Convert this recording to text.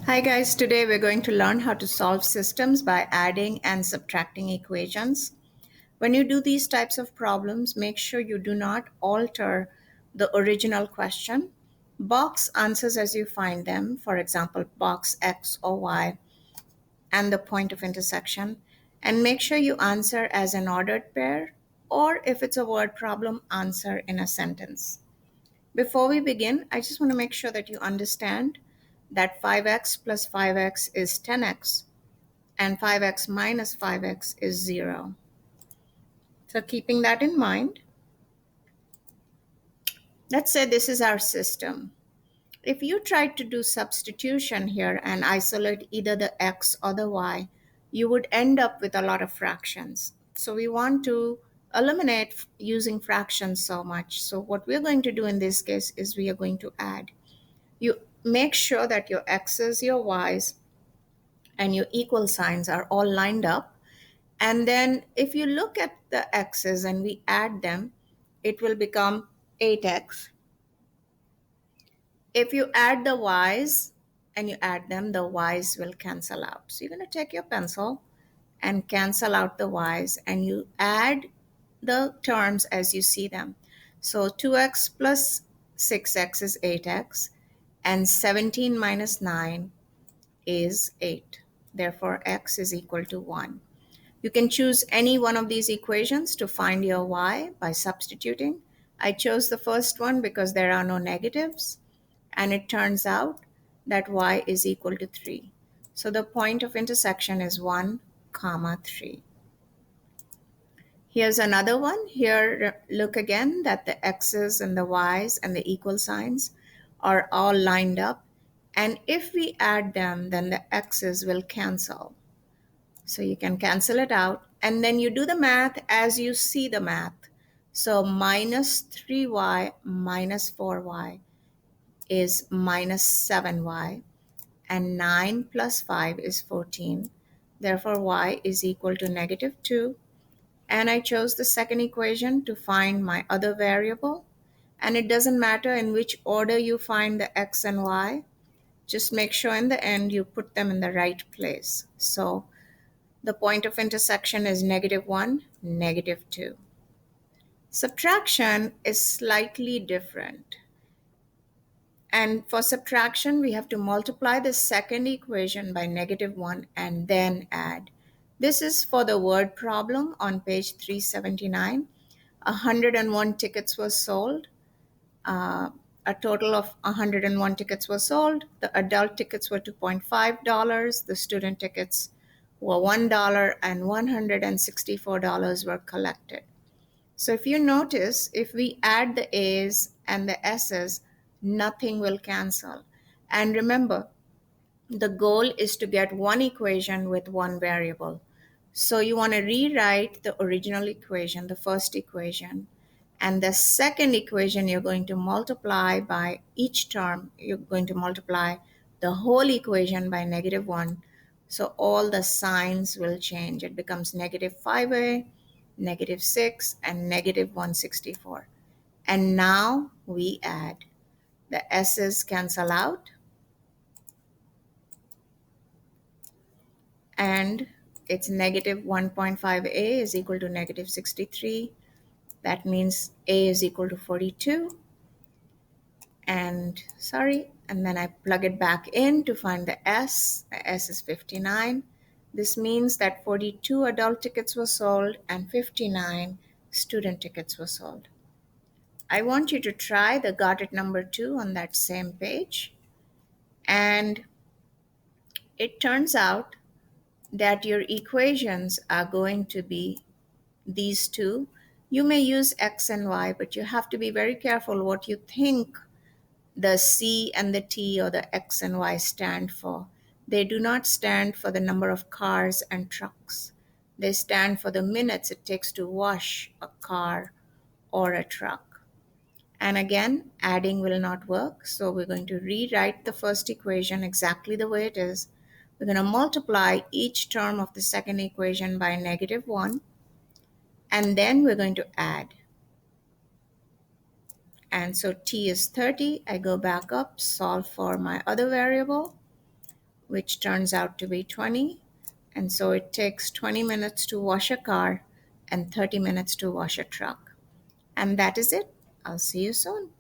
Hi guys, today we're going to learn how to solve systems by adding and subtracting equations. When you do these types of problems, make sure you do not alter the original question. Box answers as you find them, for example, box X or Y and the point of intersection, and make sure you answer as an ordered pair, or if it's a word problem, answer in a sentence. Before we begin, I just want to make sure that you understand that 5x plus 5x is 10x and 5x minus 5x is 0. So keeping that in mind, let's say this is our system. If you tried to do substitution here and isolate either the x or the y, you would end up with a lot of fractions. So we want to eliminate using fractions so much. So what we're going to do in this case is we are going to add. You make sure that your x's, your y's, and your equal signs are all lined up. And then if you look at the x's and we add them, it will become 8x. If you add the y's and you add them, the y's will cancel out. So you're going to take your pencil and cancel out the y's and you add the terms as you see them. So 2x plus 6x is 8x and 17 minus 9 is 8. Therefore, x is equal to 1. You can choose any one of these equations to find your y by substituting. I chose the first one because there are no negatives, and it turns out that y is equal to 3. So the point of intersection is 1, comma 3. Here's another one. Here, look again that the x's and the y's and the equal signs are all lined up. And if we add them, then the x's will cancel. So you can cancel it out. And then you do the math as you see the math. So minus 3y minus 4y is minus 7y. And 9 plus 5 is 14. Therefore, y is equal to negative 2. And I chose the second equation to find my other variable. And it doesn't matter in which order you find the x and y. Just make sure in the end you put them in the right place. So the point of intersection is negative 1, negative 2. Subtraction is slightly different. And for subtraction, we have to multiply the second equation by negative 1 and then add. This is for the word problem on page 379. 101 tickets were sold. A total of 101 tickets were sold. The adult tickets were $2.5. The student tickets were $1 and $164 were collected. So if you notice, if we add the A's and the S's, nothing will cancel. And remember, the goal is to get one equation with one variable. So you want to rewrite the original equation, the first equation, and the second equation you're going to multiply by each term. You're going to multiply the whole equation by negative 1. So all the signs will change. It becomes negative 5a, negative 6, and negative 164. And now we add. The s's cancel out, and it's negative 1.5a is equal to negative 63. That means a is equal to 42. And then I plug it back in to find the S. The S is 59. This means that 42 adult tickets were sold and 59 student tickets were sold. I want you to try the got it number 2 on that same page. And it turns out that your equations are going to be these two. You may use X and Y, but you have to be very careful what you think the C and the T or the X and Y stand for. They do not stand for the number of cars and trucks. They stand for the minutes it takes to wash a car or a truck. And again, adding will not work. So we're going to rewrite the first equation exactly the way it is. We're going to multiply each term of the second equation by negative 1. And then we're going to add. And so t is 30. I go back up, solve for my other variable. which turns out to be 20. And so it takes 20 minutes to wash a car and 30 minutes to wash a truck. And that is it. I'll see you soon.